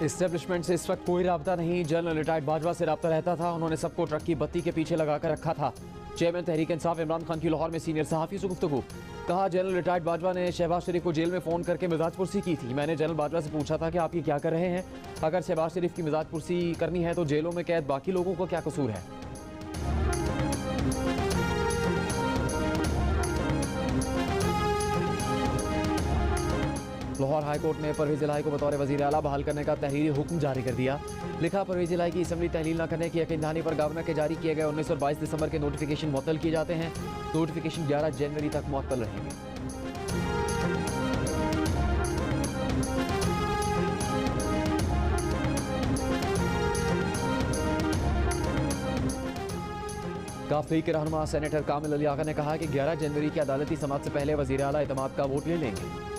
Establishment से इस वक्त कोई रब्ता नहीं। जनरल रिटायर्ड बाजवा से रब्ता रहता था। उन्होंने सबको ट्रक की बत्ती के पीछे लगाकर रखा था। चेयरमैन तहरीक इंसाफ इमरान खान की लाहौर में सीनियर सहाफ़ी से गुफ्तगू। कहा, जनरल रिटायर्ड बाजवा ने शहबाज शरीफ को जेल में फ़ोन करके मिजाज पुरसी की थी। मैंने जनरल बाजवा से पूछा था कि आप ये क्या कर रहे हैं। अगर शहबाज शरीफ की मिजाज पुरसी करनी है तो जेलों में कैद बाकी लोगों को क्या कसूर है। लाहौर हाई कोर्ट ने परवेज इलाही को बतौर वज़ीर आला बहाल करने का तहरीरी हुक्म जारी कर दिया। लिखा, परवेज इलाही की असम्बली तहलील न करने की यकीन दहानी पर गवर्नर के जारी किए गए 19 और 22 दिसंबर के नोटिफिकेशन मुअत्तल किए जाते हैं। नोटिफिकेशन 11 जनवरी तक मुअत्तल रहेंगे। काफ लीग के रहनुमा सेनेटर कामिल अली आगा ने कहा कि 11 जनवरी की अदालती समाअत से पहले वज़ीर आला एतमाद का वोट ले लेंगे।